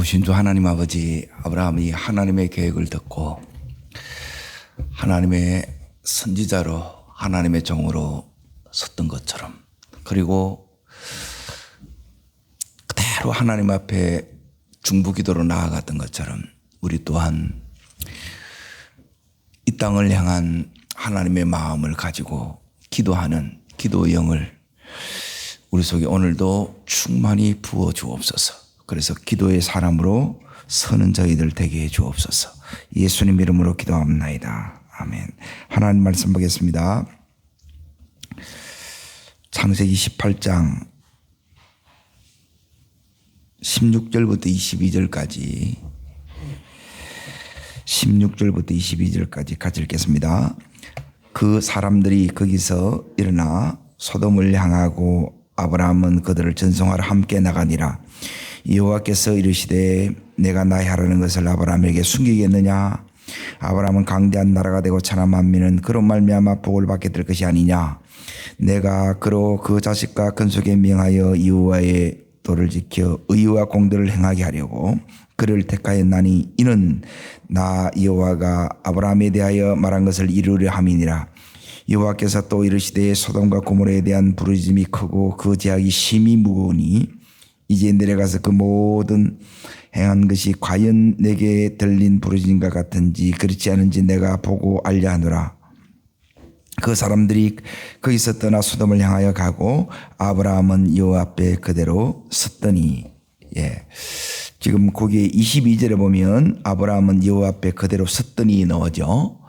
크신 주 하나님 아버지, 아브라함이 하나님의 계획을 듣고 하나님의 선지자로 하나님의 종으로 섰던 것처럼, 그리고 그대로 하나님 앞에 중보기도로 나아갔던 것처럼 우리 또한 이 땅을 향한 하나님의 마음을 가지고 기도하는 기도의 영을 우리 속에 오늘도 충만히 부어 주옵소서. 그래서 기도의 사람으로 서는 저희들 되게 해 주옵소서. 예수님 이름으로 기도합나이다. 아멘. 하나님 말씀 보겠습니다. 창세기 18장 16절부터 22절까지 16절부터 22절까지 같이 읽겠습니다. 그 사람들이 거기서 일어나 소돔을 향하고 아브라함은 그들을 전송하러 함께 나가니라. 여호와께서 이르시되 내가 나의 하라는 것을 아브라함에게 숨기겠느냐? 아브라함은 강대한 나라가 되고 천한 만민은 그로 말미암아 복을 받게 될 것이 아니냐? 내가 그로 그 자식과 근속에 명하여 여호와의 도를 지켜 의와 공도를 행하게 하려고 그를 택하였나니 이는 나 여호와가 아브라함에 대하여 말한 것을 이루려 함이니라. 여호와께서 또 이르시되 소돔과 고모라에 대한 부르짖음이 크고 그 제약이 심히 무거우니 이제 내려가서 그 모든 행한 것이 과연 내게 들린 부르짖음과 같은지 그렇지 않은지 내가 보고 알려 하노라. 그 사람들이 거기서 떠나 소돔을 향하여 가고 아브라함은 여호와 앞에 그대로 섰더니, 지금 거기에 22절에 보면 아브라함은 여호와 앞에 그대로 섰더니 나오죠.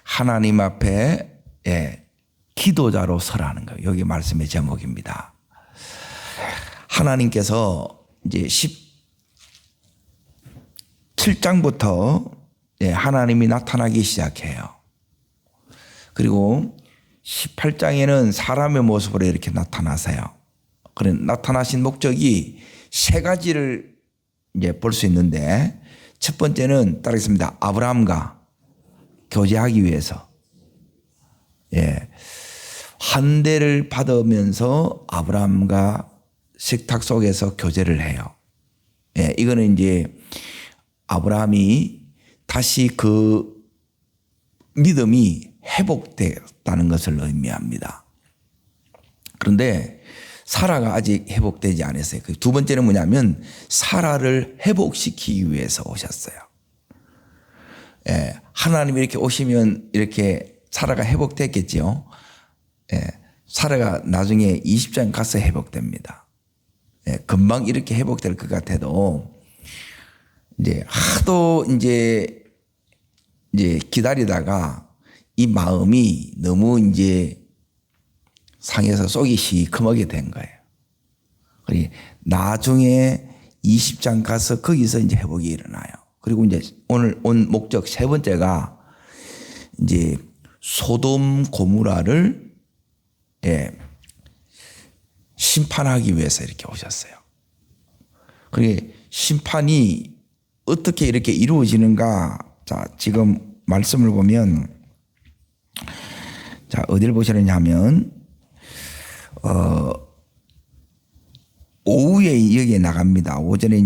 하나님 앞에 기도자로 서라는 거예요. 여기 말씀의 제목입니다. 하나님께서 이제 17장부터 하나님이 나타나기 시작해요. 그리고 18장에는 사람의 모습으로 이렇게 나타나세요. 그래 나타나신 목적이 세 가지를 이제 볼 수 있는데, 첫 번째는 따르겠습니다. 아브라함과 교제하기 위해서, 환대를 받으면서 아브라함과 식탁 속에서 교제를 해요. 이거는 이제 아브라함이 다시 그 믿음이 회복됐다는 것을 의미합니다. 그런데 사라가 아직 회복되지 않았어요. 두 번째는 뭐냐면 사라를 회복시키기 위해서 오셨어요. 하나님이 이렇게 오시면 이렇게 사라가 회복됐겠지요. 사라가 나중에 20장 가서 회복됩니다. 금방 이렇게 회복될 것 같아도 이제 하도 이제 기다리다가 이 마음이 너무 이제 상해서 속이 시커멓게 된 거예요. 그리고 나중에 20장 가서 거기서 이제 회복이 일어나요. 그리고 이제 오늘 온 목적 세 번째가 이제 소돔 고모라를 심판하기 위해서 이렇게 오셨어요. 그리고 심판이 어떻게 이렇게 이루어지는가? 자, 지금 말씀을 보면, 자, 어디를 보시느냐 하면, 오후에 여기에 나갑니다. 오전에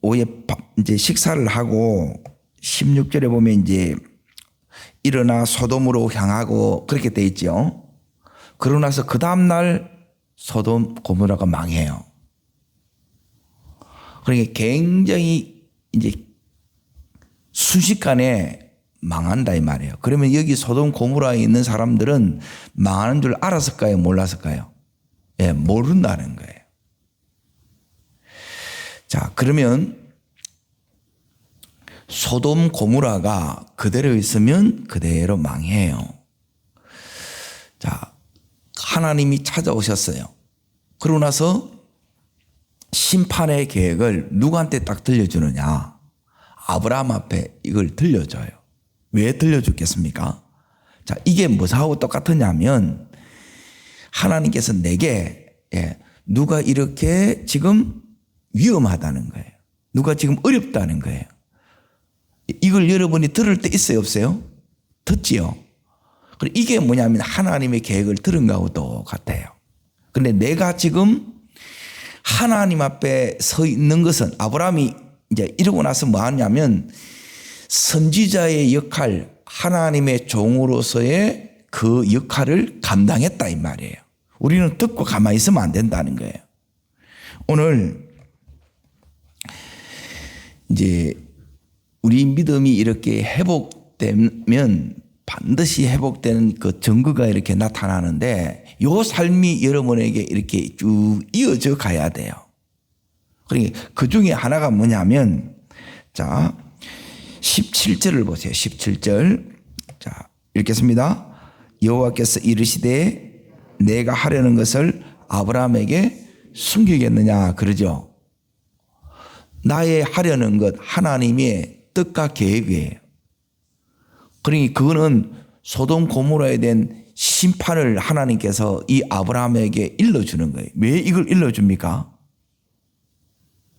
오후에 이제 식사를 하고 16절에 보면 이제 일어나 소돔으로 향하고 그렇게 돼 있죠. 그러고 나서 그 다음날 소돔 고모라가 망해요. 그러니까 굉장히 이제 순식간에 망한다 이 말이에요. 그러면 여기 소돔 고모라에 있는 사람들은 망하는 줄 알았을까요? 몰랐을까요? 모른다는 거예요. 자, 그러면 소돔 고모라가 그대로 있으면 그대로 망해요. 자, 하나님이 찾아오셨어요. 그러고 나서 심판의 계획을 누구한테 딱 들려주느냐? 아브라함 앞에 이걸 들려줘요. 왜 들려줬겠습니까? 자, 이게 뭐하고 똑같으냐면 하나님께서 내게 누가 이렇게 지금 위험하다는 거예요. 누가 지금 어렵다는 거예요. 이걸 여러분이 들을 때 있어요, 없어요? 듣지요. 그리고 이게 뭐냐면 하나님의 계획을 들은 거하고 똑같아요. 근데 내가 지금 하나님 앞에 서 있는 것은 아브라함이 이제 이러고 나서 뭐 하냐면 선지자의 역할, 하나님의 종으로서의 그 역할을 감당했다 이 말이에요. 우리는 듣고 가만히 있으면 안 된다는 거예요. 오늘 이제 우리 믿음이 이렇게 회복되면 반드시 회복되는 그 증거가 이렇게 나타나는데 요 삶이 여러분에게 이렇게 쭉 이어져 가야 돼요. 그러니까 그 중에 하나가 뭐냐면 자 17절을 보세요. 17절 자 읽겠습니다. 여호와께서 이르시되 내가 하려는 것을 아브라함에게 숨기겠느냐 그러죠. 나의 하려는 것 하나님의 뜻과 계획이에요. 그러니 그거는 소돔 고모라에 대한 심판을 하나님께서 이 아브라함에게 일러주는 거예요. 왜 이걸 일러줍니까?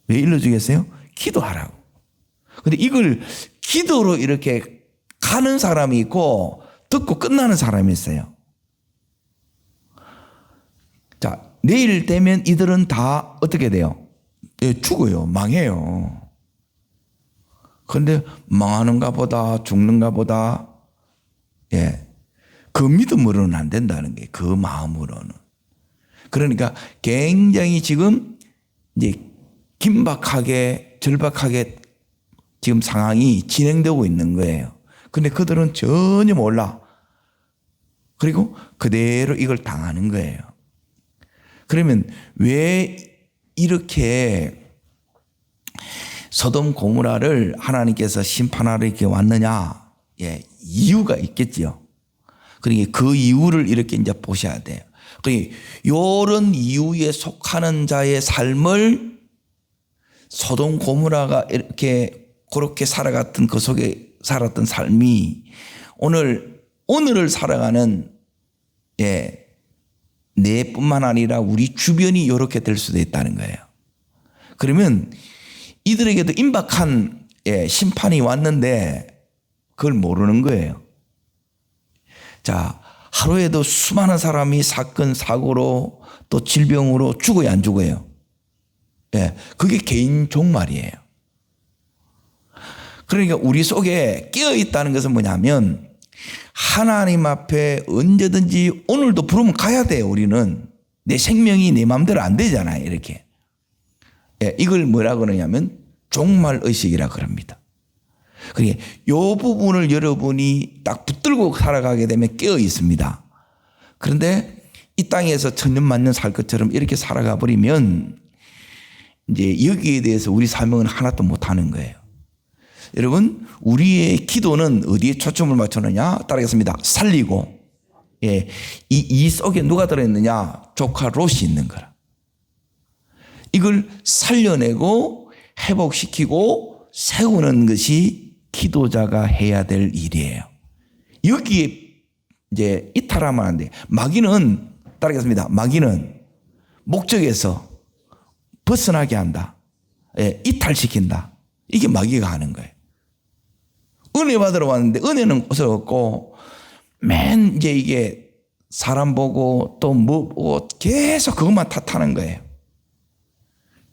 왜 일러주겠어요? 기도하라고. 근데 이걸 기도로 이렇게 가는 사람이 있고 듣고 끝나는 사람이 있어요. 자, 내일 되면 이들은 다 어떻게 돼요? 죽어요. 망해요. 그런데 망하는가 보다 죽는가 보다 그 믿음으로는 안 된다는 게 그 마음으로는. 그러니까 굉장히 지금 이제 긴박하게 절박하게 지금 상황이 진행되고 있는 거예요. 근데 그들은 전혀 몰라. 그리고 그대로 이걸 당하는 거예요. 그러면 왜 이렇게 소돔 고모라를 하나님께서 심판하러 이렇게 왔느냐? 이유가 있겠지요. 그러니까 그 이유를 이렇게 이제 보셔야 돼요. 그러니까 이런 이유에 속하는 자의 삶을 소돔 고모라가 이렇게 그렇게 살아갔던 그 속에 살았던 삶이 오늘을 살아가는 내뿐만 아니라 우리 주변이 이렇게 될 수도 있다는 거예요. 그러면 이들에게도 임박한 심판이 왔는데 그걸 모르는 거예요. 자, 하루에도 수많은 사람이 사건, 사고로 또 질병으로 죽어야 안 죽어요. 그게 개인 종말이에요. 그러니까 우리 속에 깨어 있다는 것은 뭐냐면 하나님 앞에 언제든지 오늘도 부르면 가야 돼요. 우리는 내 생명이 내 마음대로 안 되잖아요. 이렇게 이걸 뭐라 그러냐면 종말의식이라 그럽니다. 그러니까 이 부분을 여러분이 딱 붙들고 살아가게 되면 깨어 있습니다. 그런데 이 땅에서 천년만년 살 것처럼 이렇게 살아가 버리면 이제 여기에 대해서 우리 사명은 하나도 못하는 거예요. 여러분, 우리의 기도는 어디에 초점을 맞추느냐? 따르겠습니다. 살리고, 이 속에 누가 들어있느냐? 조카 롯이 있는 거라. 이걸 살려내고 회복시키고 세우는 것이 기도자가 해야 될 일이에요. 여기에 이제 이탈하면 안 돼. 마귀는, 따르겠습니다. 마귀는 목적에서 벗어나게 한다. 이탈시킨다. 이게 마귀가 하는 거예요. 은혜 받으러 왔는데 은혜는 없었고 맨 이제 이게 사람 보고 또 뭐 보고 계속 그것만 탓하는 거예요.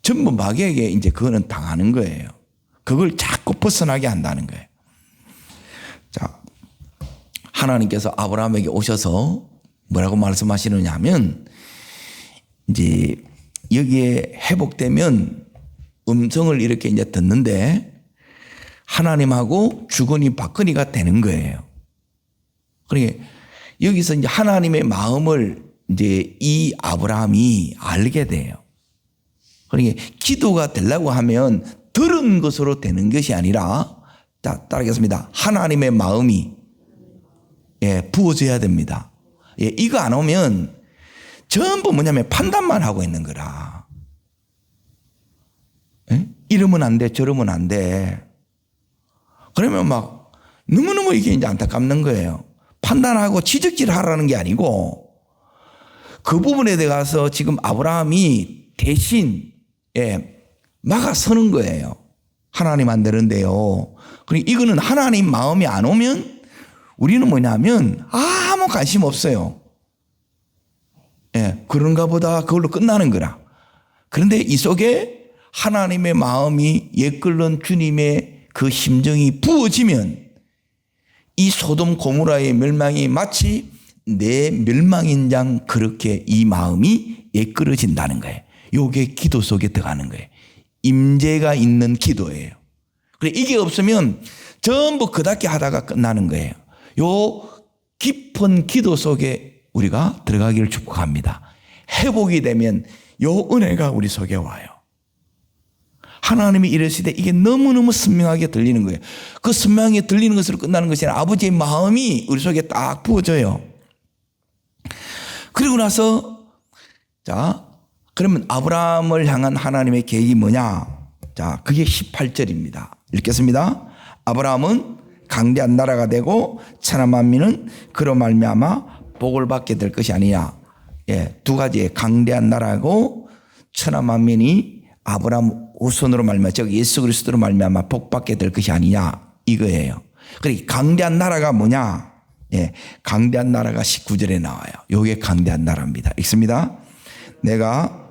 전부 마귀에게 이제 그거는 당하는 거예요. 그걸 자꾸 벗어나게 한다는 거예요. 자, 하나님께서 아브라함에게 오셔서 뭐라고 말씀하시느냐 하면 이제 여기에 회복되면 음성을 이렇게 이제 듣는데 하나님하고 주거니 받거니가 되는 거예요. 그러니까 여기서 이제 하나님의 마음을 이제 이 아브라함이 알게 돼요. 그러니까 기도가 되려고 하면 들은 것으로 되는 것이 아니라, 자, 따르겠습니다. 하나님의 마음이 부어져야 됩니다. 이거 안 오면 전부 뭐냐면 판단만 하고 있는 거라. 이러면 안 돼, 저러면 안 돼. 그러면 막 너무너무 이게 이제 안타깝는 거예요. 판단하고 지적질 하라는 게 아니고 그 부분에 대해서 지금 아브라함이 대신 막아서는 거예요. 하나님 안 되는데요. 그러니까 이거는 하나님 마음이 안 오면 우리는 뭐냐면 아무 관심 없어요. 그런가 보다 그걸로 끝나는 거라. 그런데 이 속에 하나님의 마음이 예끌는 주님의 그 심정이 부어지면 이 소돔 고모라의 멸망이 마치 내 멸망인 양 그렇게 이 마음이 예끌어진다는 거예요. 요게 기도 속에 들어가는 거예요. 임재가 있는 기도예요. 그래, 이게 없으면 전부 그닥게 하다가 끝나는 거예요. 요 깊은 기도 속에 우리가 들어가기를 축복합니다. 회복이 되면 요 은혜가 우리 속에 와요. 하나님이 이러시되 이게 너무너무 선명하게 들리는 거예요. 그 선명하게 들리는 것으로 끝나는 것이 아니라 아버지의 마음이 우리 속에 딱 부어져요. 그리고 나서 자, 그러면 아브라함을 향한 하나님의 계획이 뭐냐? 자, 그게 18절입니다. 읽겠습니다. 아브라함은 강대한 나라가 되고 천하 만민은 그로 말미암아 복을 받게 될 것이 아니냐. 예, 두 가지의 강대한 나라고 천하 만민이 아브라함 우선으로 말미암아 즉 예수 그리스도로 말미암아 복 받게 될 것이 아니냐 이거예요. 그러니까 강대한 나라가 뭐냐? 예, 강대한 나라가 19절에 나와요. 요게 강대한 나라입니다. 읽습니다. 내가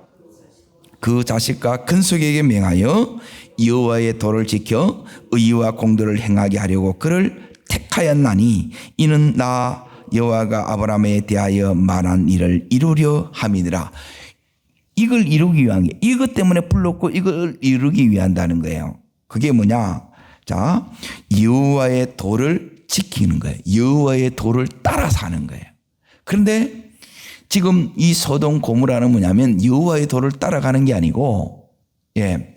그 자식과 근속에게 명하여 여호와의 도를 지켜 의와 공도를 행하게 하려고 그를 택하였나니 이는 나 여호와가 아브라함에 대하여 말한 일을 이루려 함이니라. 이걸 이루기 위한 게 이것 때문에 불렀고 이걸 이루기 위한다는 거예요. 그게 뭐냐? 자, 여호와의 도를 지키는 거예요. 여호와의 도를 따라 사는 거예요. 그런데 지금 이 소돔 고모라는 뭐냐면 여호와의 도를 따라가는 게 아니고 예,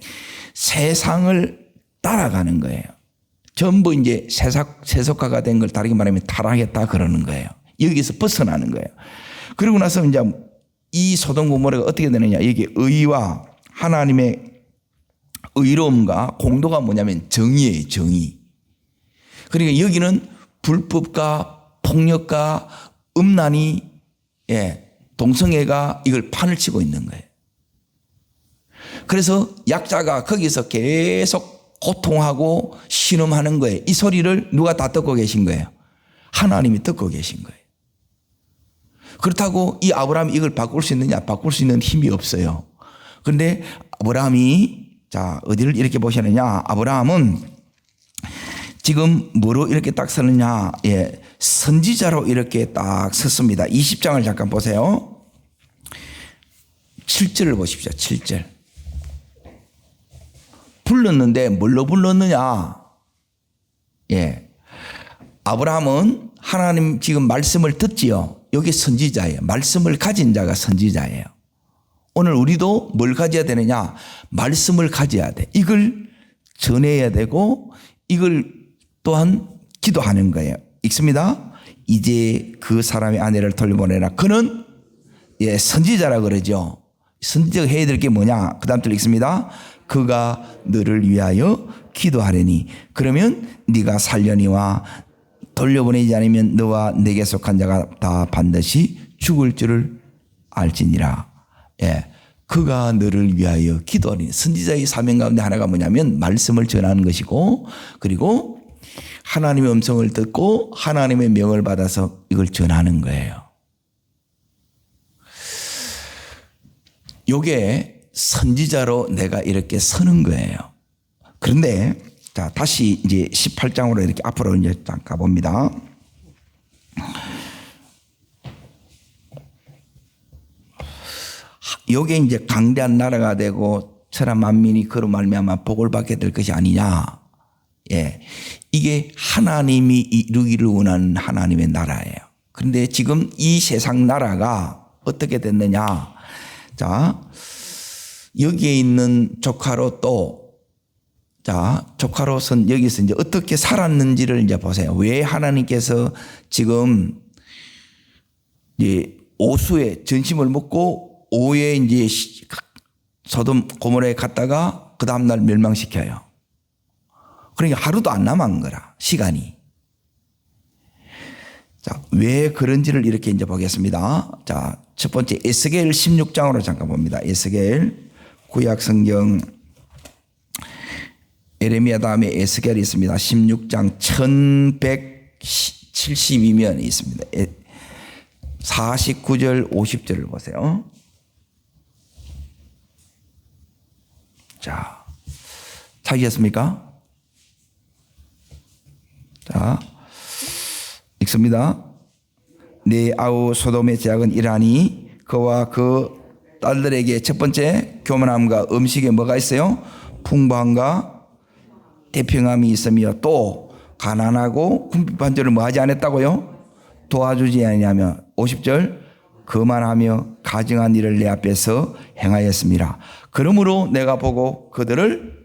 세상을 따라가는 거예요. 전부 이제 세속화가 된 걸 다르게 말하면 타락했다 그러는 거예요. 여기서 벗어나는 거예요. 그리고 나서 이제 이 소돔 고모라가 어떻게 되느냐? 여기 의와 하나님의 의로움과 공도가 뭐냐면 정의예요. 정의. 그러니까 여기는 불법과 폭력과 음란이 예, 동성애가 이걸 판을 치고 있는 거예요. 그래서 약자가 거기서 계속 고통하고 신음하는 거예요. 이 소리를 누가 다 듣고 계신 거예요? 하나님이 듣고 계신 거예요. 그렇다고 이 아브라함이 이걸 바꿀 수 있느냐? 바꿀 수 있는 힘이 없어요. 그런데 아브라함이 자 어디를 이렇게 보시느냐? 아브라함은 지금 뭐로 이렇게 딱 서느냐? 예, 선지자로 이렇게 딱 섰습니다. 20장을 잠깐 보세요. 7절을 보십시오. 7절. 불렀는데 뭘로 불렀느냐? 예. 아브라함은 하나님 지금 말씀을 듣지요. 여기 선지자예요. 말씀을 가진 자가 선지자예요. 오늘 우리도 뭘 가져야 되느냐? 말씀을 가져야 돼. 이걸 전해야 되고 이걸 또한 기도하는 거예요. 읽습니다. 이제 그 사람의 아내를 돌려보내라. 그는 예, 선지자라 그러죠. 선지자가 해야 될 게 뭐냐? 그 다음 절 읽습니다. 그가 너를 위하여 기도하려니 그러면 네가 살려니와 돌려보내지 않으면 너와 내게 속한 자가 다 반드시 죽을 줄을 알지니라. 예, 그가 너를 위하여 기도하니 선지자의 사명 가운데 하나가 뭐냐면 말씀을 전하는 것이고 그리고 하나님의 음성을 듣고 하나님의 명을 받아서 이걸 전하는 거예요. 요게 선지자로 내가 이렇게 서는 거예요. 그런데 자, 다시 이제 18장으로 이렇게 앞으로 이제 딱 가봅니다. 요게 이제 강대한 나라가 되고 천하 만민이 그로 말미암아 복을 받게 될 것이 아니냐. 예. 이게 하나님이 이루기를 원하는 하나님의 나라예요. 그런데 지금 이 세상 나라가 어떻게 됐느냐. 자, 여기에 있는 조카로 또 자, 조카로선 여기서 이제 어떻게 살았는지를 이제 보세요. 왜 하나님께서 지금 이제 오수에 전심을 먹고 오후에 이제 소돔 고모라에 갔다가 그 다음날 멸망시켜요. 그러니까 하루도 안 남은 거라, 시간이. 자, 왜 그런지를 이렇게 이제 보겠습니다. 자, 첫 번째 에스겔 16장으로 잠깐 봅니다. 에스겔 구약 성경 에레미야 다음에 에스겔이 있습니다. 16장 1172면이 있습니다. 49절 50절을 보세요. 자, 찾으셨습니까? 자, 읽습니다. 내 아우 소돔의 제약은 이러하니 그와 그 딸들에게 첫 번째 교만함과 음식에 뭐가 있어요? 풍부함과 태평함이 있으며 또 가난하고 궁핍한 자를 뭐 하지 않았다고요? 도와주지 않냐며 50절 거만하며 가증한 일을 내 앞에서 행하였습니다. 그러므로 내가 보고 그들을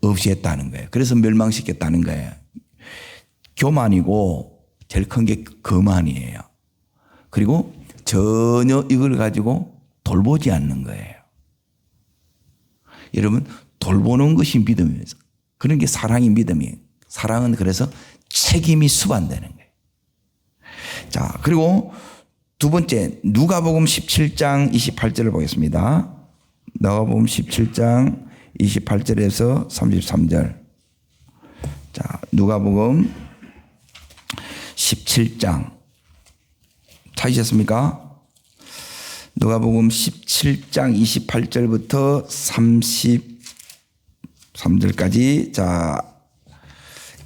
없이 했다는 거예요. 그래서 멸망시켰다는 거예요. 교만이고 제일 큰 게 거만이에요. 그리고 전혀 이걸 가지고 돌보지 않는 거예요. 여러분, 돌보는 것이 믿음이에요. 그런 게 사랑이 믿음이에요. 사랑은 그래서 책임이 수반되는 거예요. 자, 그리고 두 번째, 누가복음 17장 28절을 보겠습니다. 누가복음 17장 28절에서 33절. 자, 누가복음 17장 찾으셨습니까? 누가복음 17장 28절부터 33절까지 자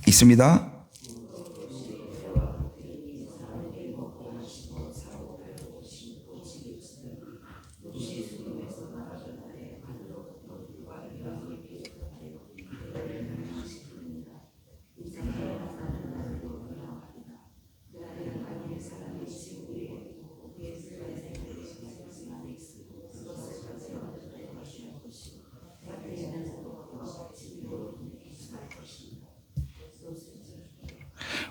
있습니다.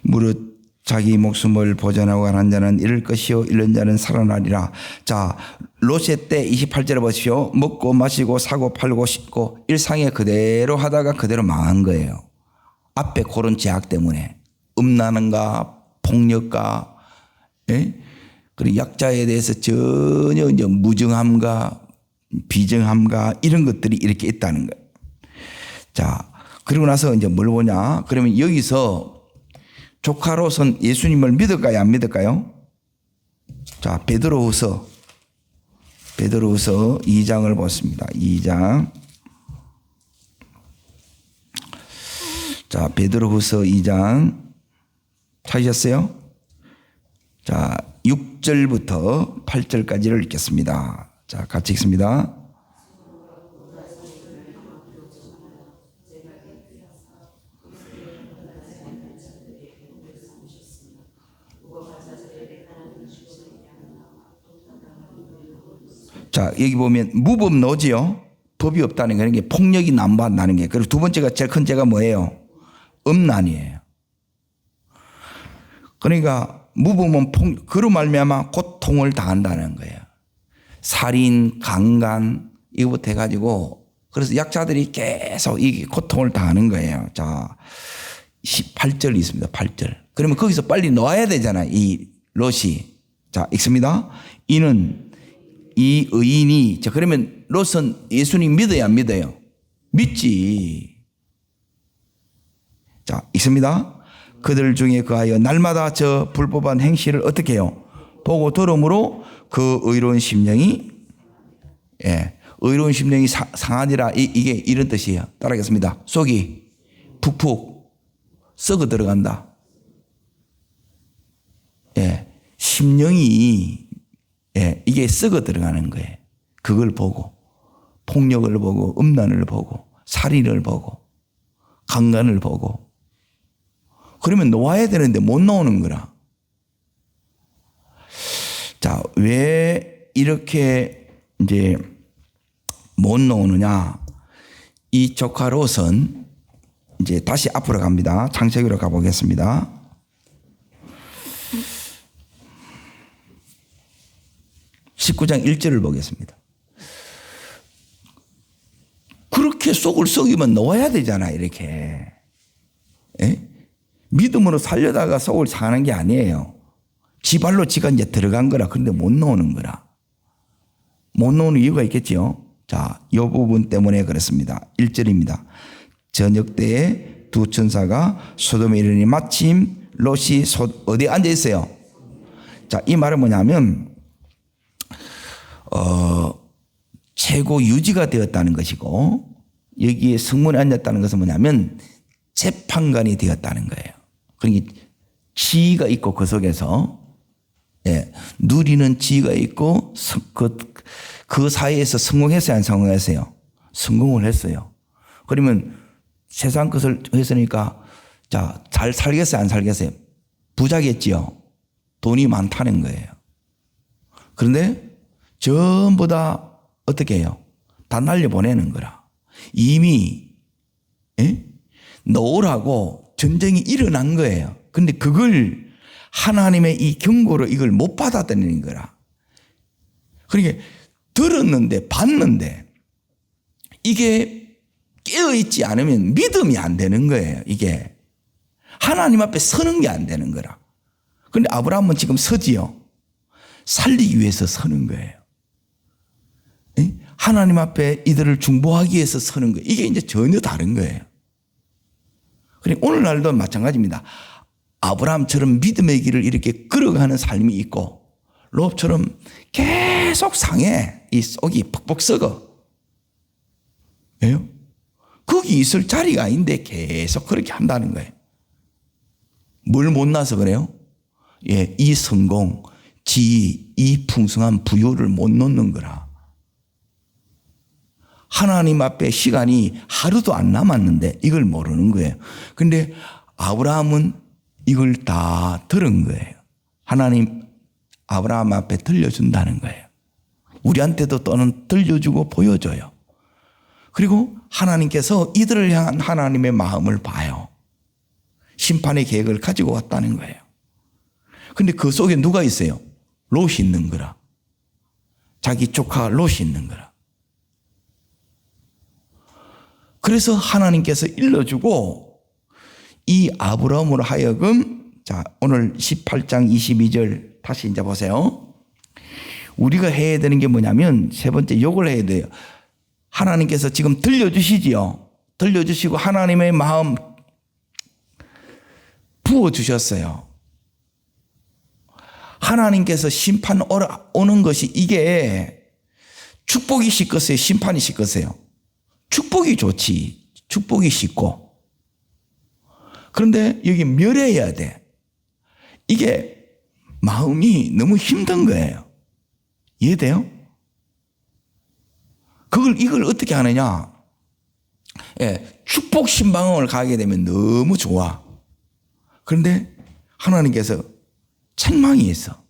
무릇 자기 목숨을 보전하고 가는 자는 잃을 것이요 잃는 자는 살아나리라. 자, 롯의 때 28절에 보십시오. 먹고 마시고 사고 팔고 씻고 일상에 그대로 하다가 그대로 망한 거예요. 앞에 그런 제약 때문에 음란한가 폭력과 그리고 약자에 대해서 전혀 이제 무정함과 비정함과 이런 것들이 이렇게 있다는 거예요. 자, 그리고 나서 이제 뭘 보냐? 그러면 여기서 조카로선 예수님을 믿을까요? 안 믿을까요? 자, 베드로후서 2장을 보습니다. 2장. 자, 베드로후서 2장 찾으셨어요? 자, 6절부터 8절까지를 읽겠습니다. 자, 같이 읽습니다. 자, 여기 보면 무법 노지요. 법이 없다는 게 폭력이 난무한다는 게. 그리고 두 번째가 제일 큰 죄가 뭐예요? 음란이에요. 그러니까 무법은 그로 말미암아 고통을 당한다는 거예요. 살인, 강간 이거부터 해가지고 그래서 약자들이 계속 이 고통을 당하는 거예요. 자, 18절 있습니다. 8절. 그러면 거기서 빨리 놓아야 되잖아요. 이 롯이. 자, 읽습니다. 이는 이 의인이, 자, 그러면 롯은 예수님 믿어야 안 믿어요? 믿지. 자, 읽습니다. 그들 중에 그하여 날마다 저 불법한 행실을 어떻게 해요? 보고 들음으로 그 의로운 심령이, 의로운 심령이 상하니라. 이게 이런 뜻이에요. 따라하겠습니다. 속이 푹푹 썩어 들어간다. 심령이 이게 썩어 들어가는 거예요. 그걸 보고 폭력을 보고 음란을 보고 살인을 보고 강간을 보고 그러면 놓아야 되는데 못 놓는 거라. 자, 왜 이렇게 이제 못 놓느냐? 이 조카 롯은 이제 다시 앞으로 갑니다. 창세기로 가보겠습니다. (19장 1절을) 보겠습니다. 그렇게 속을 썩이면 놓아야 되잖아. 이렇게 믿음으로 살려다가 속을 상하는 게 아니에요. 지 발로 지가 이제 들어간 거라. 그런데 못 놓는 거라. 못 놓는 이유가 있겠죠. 자, 이 부분 때문에 그렇습니다. 1절입니다. 저녁 때에 두 천사가 소돔에 이르니 마침 롯이 어디에 앉아 있어요? 자, 이 말은 뭐냐면 최고 유지가 되었다는 것이고, 여기에 성문에 앉았다는 것은 뭐냐면 재판관이 되었다는 거예요. 그러니까 지위가 있고 그 속에서 누리는 지위가 있고 그 사이에서 성공했어요, 안 성공했어요? 성공을 했어요. 그러면 세상 것을 했으니까 자, 잘 살겠어요, 안 살겠어요? 부자겠지요. 돈이 많다는 거예요. 그런데 전부 다 어떻게 해요? 다 날려보내는 거라. 이미 노라고 전쟁이 일어난 거예요. 근데 그걸 하나님의 이 경고로 이걸 못 받아들이는 거라. 그러니까 들었는데 봤는데 이게 깨어있지 않으면 믿음이 안 되는 거예요. 이게 하나님 앞에 서는 게 안 되는 거라. 그런데 아브라함은 지금 서지요. 살리기 위해서 서는 거예요. 하나님 앞에 이들을 중보하기 위해서 서는 거예요. 이게 이제 전혀 다른 거예요. 그러니까 오늘날도 마찬가지입니다. 아브라함처럼 믿음의 길을 이렇게 걸어가는 삶이 있고 롯처럼 계속 상해. 이 속이 퍽퍽 썩어. 왜요? 거기 있을 자리가 아닌데 계속 그렇게 한다는 거예요. 뭘 못나서 그래요? 이 성공, 지위, 이 풍성한 부요를 못 놓는 거라. 하나님 앞에 시간이 하루도 안 남았는데 이걸 모르는 거예요. 근데 아브라함은 이걸 다 들은 거예요. 하나님 아브라함 앞에 들려준다는 거예요. 우리한테도 또는 들려주고 보여줘요. 그리고 하나님께서 이들을 향한 하나님의 마음을 봐요. 심판의 계획을 가지고 왔다는 거예요. 근데 그 속에 누가 있어요? 롯이 있는 거라. 자기 조카 롯이 있는 거라. 그래서 하나님께서 일러주고 이 아브라함으로 하여금 자 오늘 18장 22절 다시 이제 보세요. 우리가 해야 되는 게 뭐냐면 세 번째 욕을 해야 돼요. 하나님께서 지금 들려주시지요. 들려주시고 하나님의 마음 부어주셨어요. 하나님께서 심판 오는 것이 이게 축복이 쉽겠어요? 심판이 쉽겠어요? 축복이 좋지. 축복이 쉽고. 그런데 여기 멸해야 돼. 이게 마음이 너무 힘든 거예요. 이해돼요? 이걸 어떻게 하느냐? 축복 신방을 가게 되면 너무 좋아. 그런데 하나님께서 책망이 있어.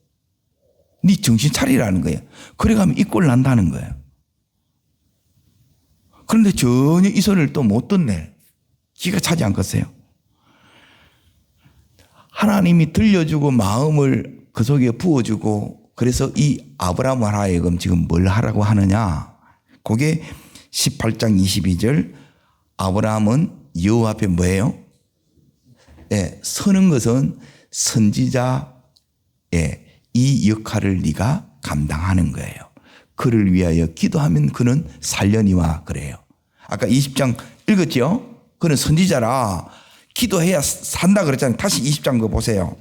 네 정신 차리라는 거예요. 그래 가면 이 꼴 난다는 거예요. 그런데 전혀 이 소리를 또 못 듣네. 기가 차지 않겠어요? 하나님이 들려주고 마음을 그 속에 부어주고 그래서 이 아브라함을 하여금 지금 뭘 하라고 하느냐. 그게 18장 22절 아브라함은 여호와 앞에 뭐예요? 서는 것은 선지자의 이 역할을 네가 감당하는 거예요. 그를 위하여 기도하면 그는 살려니와 그래요. 아까 20장 읽었죠? 그는 선지자라 기도해야 산다 그랬잖아요. 다시 20장 거 보세요.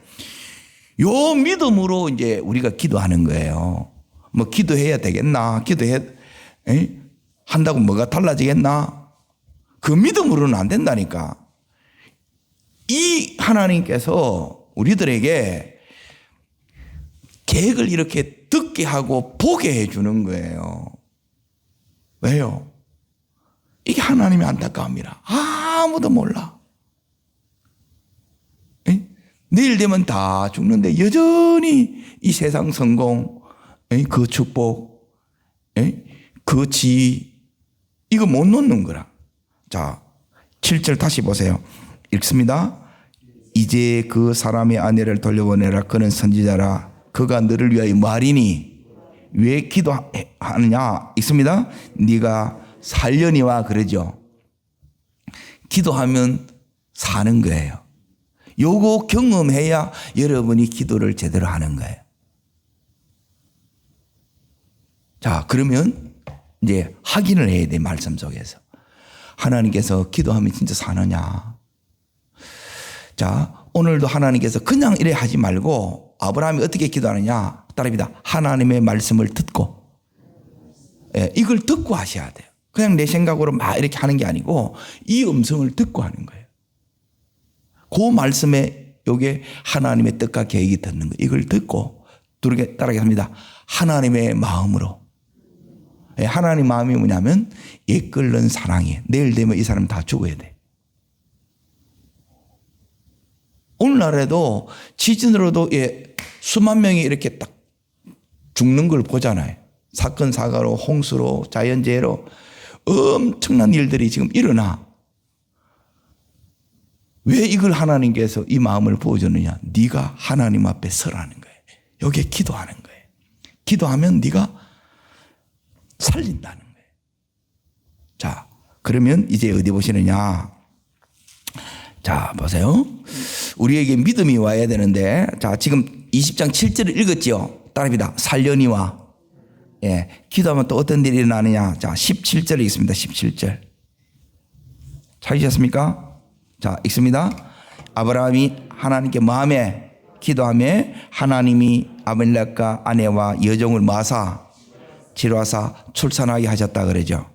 요 믿음으로 이제 우리가 기도하는 거예요. 뭐 기도해야 되겠나? 한다고 뭐가 달라지겠나? 그 믿음으로는 안 된다니까. 이 하나님께서 우리들에게 계획을 이렇게 듣게 하고 보게 해주는 거예요. 왜요? 이게 하나님의 안타까움이라. 아무도 몰라. 내일 되면 다 죽는데 여전히 이 세상 성공, 그 축복, 그 지위 이거 못 놓는 거라. 자, 7절 다시 보세요. 읽습니다. 이제 그 사람의 아내를 돌려보내라. 그는 선지자라. 그가 너를 위하여 말이니 왜 기도하느냐? 있습니다. 네가 살려니와 그러죠. 기도하면 사는 거예요. 요거 경험해야 여러분이 기도를 제대로 하는 거예요. 자, 그러면 이제 확인을 해야 돼. 말씀 속에서. 하나님께서 기도하면 진짜 사느냐. 자, 오늘도 하나님께서 그냥 이래 하지 말고 아브라함이 어떻게 기도하느냐. 따라합니다. 하나님의 말씀을 듣고 예, 이걸 듣고 하셔야 돼요. 그냥 내 생각으로 막 이렇게 하는 게 아니고 이 음성을 듣고 하는 거예요. 그 말씀에 요게 하나님의 뜻과 계획이 듣는 거예요. 이걸 듣고 따라하겠습니다. 하나님의 마음으로. 예, 하나님 마음이 뭐냐면 이끌는 사랑이에요. 내일 되면 이 사람 다 죽어야 돼. 오늘날에도 지진으로도 수만 명이 이렇게 딱 죽는 걸 보잖아요. 사건 사고로 홍수로 자연재해로 엄청난 일들이 지금 일어나. 왜 이걸 하나님께서 이 마음을 부어줬느냐? 네가 하나님 앞에 서라는 거예요. 여기에 기도하는 거예요. 기도하면 네가 살린다는 거예요. 자, 그러면 이제 어디 보시느냐? 자, 보세요. 우리에게 믿음이 와야 되는데, 자, 지금 20장 7절을 읽었지요? 따라합니다. 살려니와. 예, 기도하면 또 어떤 일이 일어나느냐? 자, 17절 읽습니다. 17절. 찾으셨습니까? 자, 읽습니다. 아브라함이 하나님께 마음에 기도하며 하나님이 아벨렉과 아내와 여종을 모아사 치료하사 출산하게 하셨다 그러죠.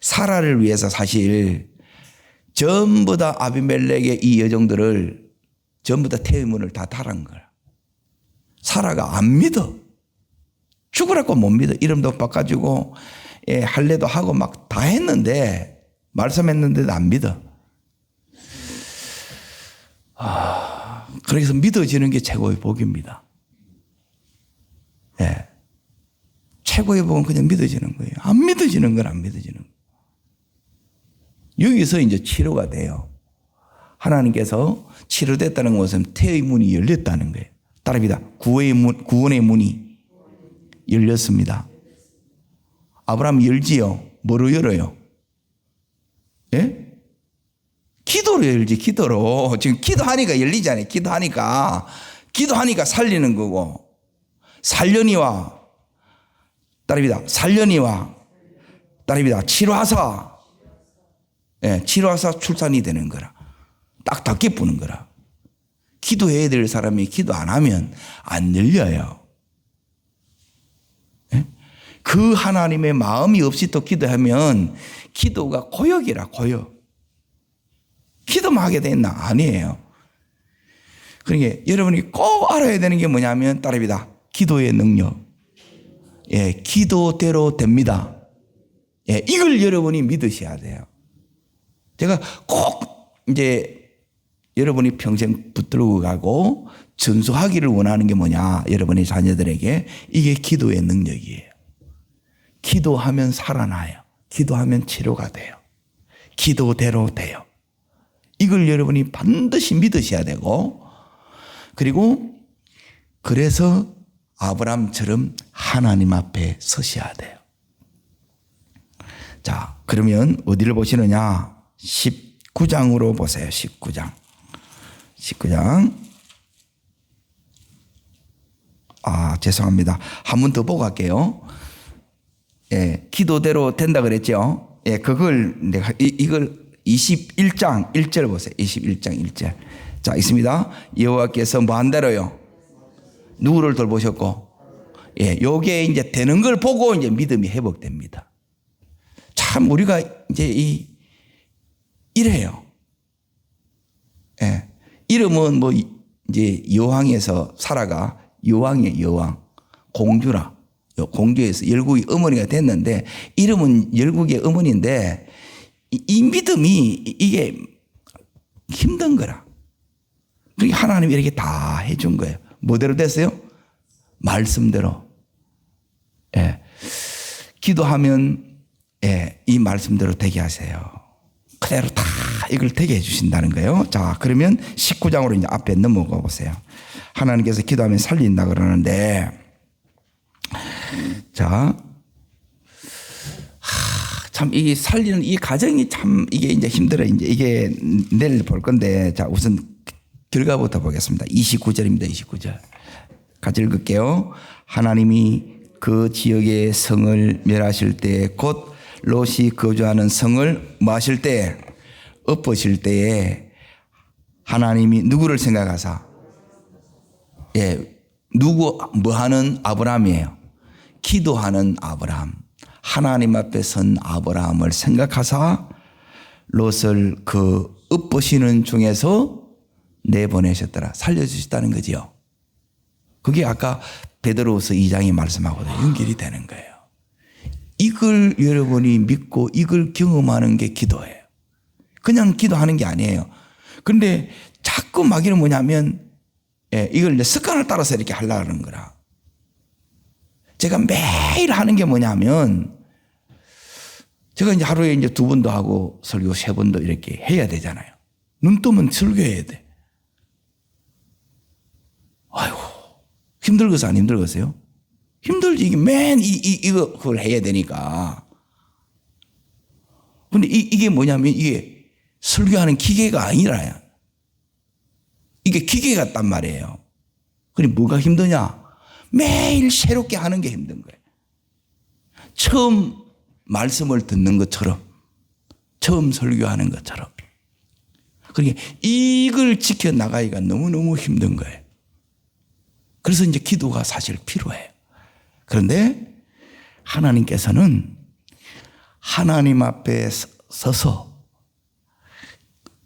사라를 위해서 사실 전부 다 아비멜렉의 이 여종들을 전부 다 태의문을 다 달은 거야. 사라가 안 믿어. 죽으라고 못 믿어. 이름도 바꿔주고 할례도 하고 막 다 했는데 말씀했는데도 안 믿어. 그래서 믿어지는 게 최고의 복입니다. 예. 최고의 복은 그냥 믿어지는 거예요. 안 믿어지는 건 안 믿어지는 거예요. 여기서 이제 치료가 돼요. 하나님께서 치료됐다는 것은 태의 문이 열렸다는 거예요. 따라합니다. 구원의 문이 열렸습니다. 아브라함 열지요. 뭐로 열어요? 예? 기도로 열지, 기도로. 지금 기도하니까 열리잖아요. 기도하니까 살리는 거고. 살려니와, 따라합니다. 살려니와, 따라합니다. 치료하사. 예, 치료하사 출산이 되는 거라. 딱 닫게 부는 거라. 기도해야 될 사람이 기도 안 하면 안 열려요. 예? 그 하나님의 마음이 없이 또 기도하면 기도가 고역이라, 고역. 기도만 하게 됐나? 아니에요. 그러니까 여러분이 꼭 알아야 되는 게 뭐냐면 따라합니다. 기도의 능력. 예, 기도대로 됩니다. 예, 이걸 여러분이 믿으셔야 돼요. 제가 꼭 이제 여러분이 평생 붙들고 가고 전수하기를 원하는 게 뭐냐? 여러분의 자녀들에게 이게 기도의 능력이에요. 기도하면 살아나요. 기도하면 치료가 돼요. 기도대로 돼요. 이걸 여러분이 반드시 믿으셔야 되고, 그리고 그래서 아브라함처럼 하나님 앞에 서셔야 돼요. 자, 그러면 어디를 보시느냐? 19장으로 보세요. 19장. 죄송합니다. 한 번 더 보고 갈게요. 예, 기도대로 된다 그랬죠? 예, 그걸 내가 이걸 21장 1절 보세요. 21장 1절. 자, 있습니다. 여호와께서 뭐 한다로요? 누구를 돌보셨고? 예, 요게 이제 되는 걸 보고 이제 믿음이 회복됩니다. 참 우리가 이제 이래요. 예. 이름은 뭐 이제 여왕에서 사라가 여왕이에요, 여왕. 공주라. 공주에서 열국의 어머니가 됐는데 이름은 열국의 어머니인데 이 믿음이 이게 힘든 거라. 그러니까 하나님이 이렇게 다 해준 거예요. 뭐대로 됐어요? 말씀대로. 예. 기도하면 예, 이 말씀대로 되게 하세요. 그대로 다 이걸 되게 해주신다는 거예요. 자, 그러면 19장으로 이제 앞에 넘어가 보세요. 하나님께서 기도하면 살린다 그러는데, 자, 참, 이 살리는 이 과정이 참 이게 이제 힘들어요. 이제 이게 내일 볼 건데, 자, 우선 결과부터 보겠습니다. 29절입니다. 29절. 같이 읽을게요. 하나님이 그 지역의 성을 멸하실 때, 곧 롯이 거주하는 성을 뭐 하실 때, 엎으실 때에 하나님이 누구를 생각하사? 예, 누구, 뭐 하는 아브라함이에요. 기도하는 아브라함. 하나님 앞에 선 아브라함을 생각하사 롯을 그 읍보시는 중에서 내보내셨더라. 살려주셨다는 거지요. 그게 아까 베드로후서 2장이 말씀하고도 연결이 되는 거예요. 이걸 여러분이 믿고 이걸 경험하는 게 기도예요. 그냥 기도하는 게 아니에요. 그런데 자꾸 마귀는 뭐냐면 이걸 이제 습관을 따라서 이렇게 하려고 하는 거라. 제가 매일 하는 게 뭐냐면 제가 이제 하루에 이제 2번도 하고 설교 3번도 이렇게 해야 되잖아요. 눈 뜨면 설교해야 돼. 아이고, 힘들겠어, 안 힘들겠어요? 힘들지. 이게 맨 이거 그걸 해야 되니까. 근데 이게 뭐냐면 이게 설교하는 기계가 아니라요. 이게 기계 같단 말이에요. 그럼 뭐가 힘드냐? 매일 새롭게 하는 게 힘든 거예요. 처음 말씀을 듣는 것처럼, 처음 설교하는 것처럼. 그러니까 이걸 지켜나가기가 너무너무 힘든 거예요. 그래서 이제 기도가 사실 필요해요. 그런데 하나님께서는 하나님 앞에 서서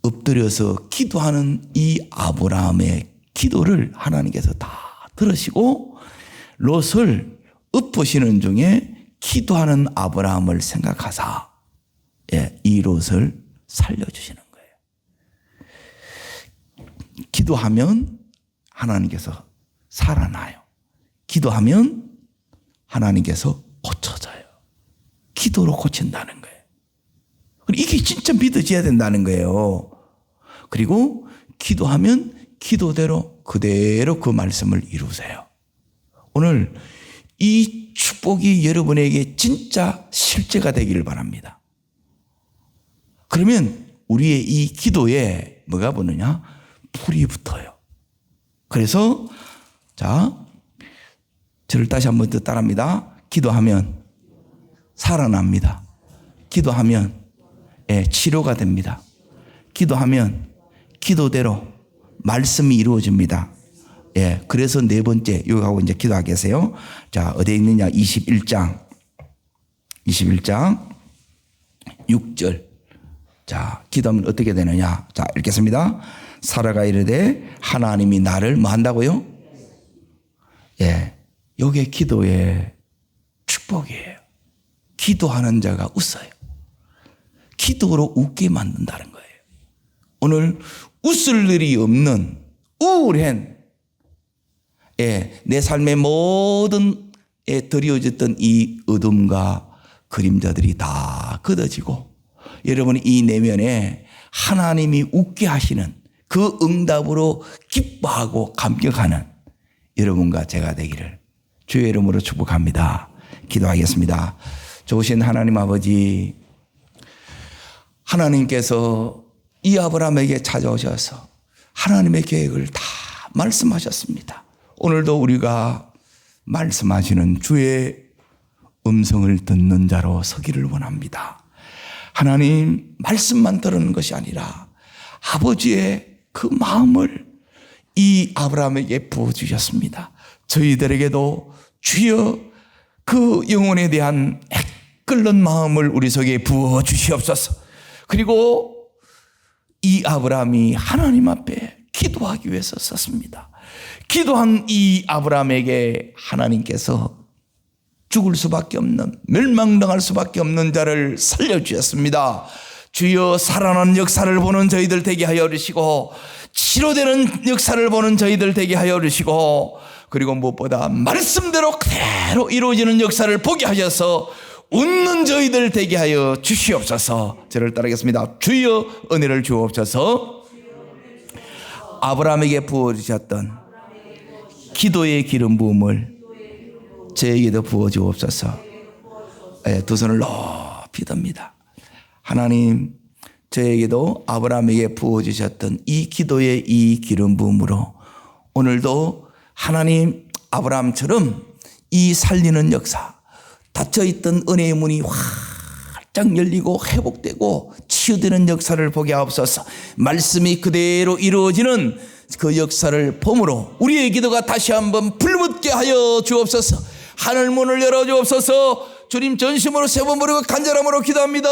엎드려서 기도하는 이 아브라함의 기도를 하나님께서 다 들으시고 롯을 엎으시는 중에 기도하는 아브라함을 생각하사 이 롯을 살려주시는 거예요. 기도하면 하나님께서 살아나요. 기도하면 하나님께서 고쳐져요. 기도로 고친다는 거예요. 이게 진짜 믿어져야 된다는 거예요. 그리고 기도하면 기도대로 그대로 그 말씀을 이루세요. 오늘 이 축복이 여러분에게 진짜 실제가 되기를 바랍니다. 그러면 우리의 이 기도에 뭐가 붙느냐? 불이 붙어요. 그래서 자, 저를 다시 한번 더 따라합니다. 기도하면 살아납니다. 기도하면 치료가 됩니다. 기도하면 기도대로 말씀이 이루어집니다. 그래서 4번째, 여기 하고 이제 기도하겠어요. 자, 어디에 있느냐? 21장 6절. 자, 기도하면 어떻게 되느냐? 자, 읽겠습니다. 사라가 이르되 하나님이 나를 뭐 한다고요? 요게 기도의 축복이에요. 기도하는 자가 웃어요. 기도로 웃게 만든다는 거예요. 오늘 웃을 일이 없는 우울한 내 삶의 모든 드리워졌던 이 어둠과 그림자들이 다 걷어지고 여러분이 이 내면에 하나님이 웃게 하시는 그 응답으로 기뻐하고 감격하는 여러분과 제가 되기를 주의 이름으로 축복합니다. 기도하겠습니다. 좋으신 하나님 아버지, 하나님께서 이 아브라함에게 찾아오셔서 하나님의 계획을 다 말씀하셨습니다. 오늘도 우리가 말씀하시는 주의 음성을 듣는 자로 서기를 원합니다. 하나님, 말씀만 들은 것이 아니라 아버지의 그 마음을 이 아브라함에게 부어주셨습니다. 저희들에게도 주여 그 영혼에 대한 끓는 마음을 우리 속에 부어주시옵소서. 그리고 이 아브라함이 하나님 앞에 기도하기 위해서 썼습니다. 기도한 이 아브라함에게 하나님께서 죽을 수밖에 없는, 멸망당할 수밖에 없는 자를 살려주셨습니다. 주여, 살아난 역사를 보는 저희들 되게 하여 주시고 치료되는 역사를 보는 저희들 되게 하여 주시고 그리고 무엇보다 말씀대로 그대로 이루어지는 역사를 보게 하셔서 웃는 저희들 되게 하여 주시옵소서. 저를 따르겠습니다. 주여, 은혜를 주옵소서. 아브라함에게 부어주셨던 기도의 기름 부음을 저에게도 부어주옵소서. 두 손을 높이 듭니다. 하나님, 저에게도 아브라함에게 부어주셨던 이 기도의 이 기름 부음으로 오늘도 하나님 아브라함처럼 이 살리는 역사, 닫혀있던 은혜의 문이 활짝 열리고 회복되고 치유되는 역사를 보게 하옵소서. 말씀이 그대로 이루어지는 그 역사를 봄으로 우리의 기도가 다시 한번 불붙게 하여 주옵소서. 하늘문을 열어주옵소서. 주님 전심으로 세번 부르고 간절함으로 기도합니다.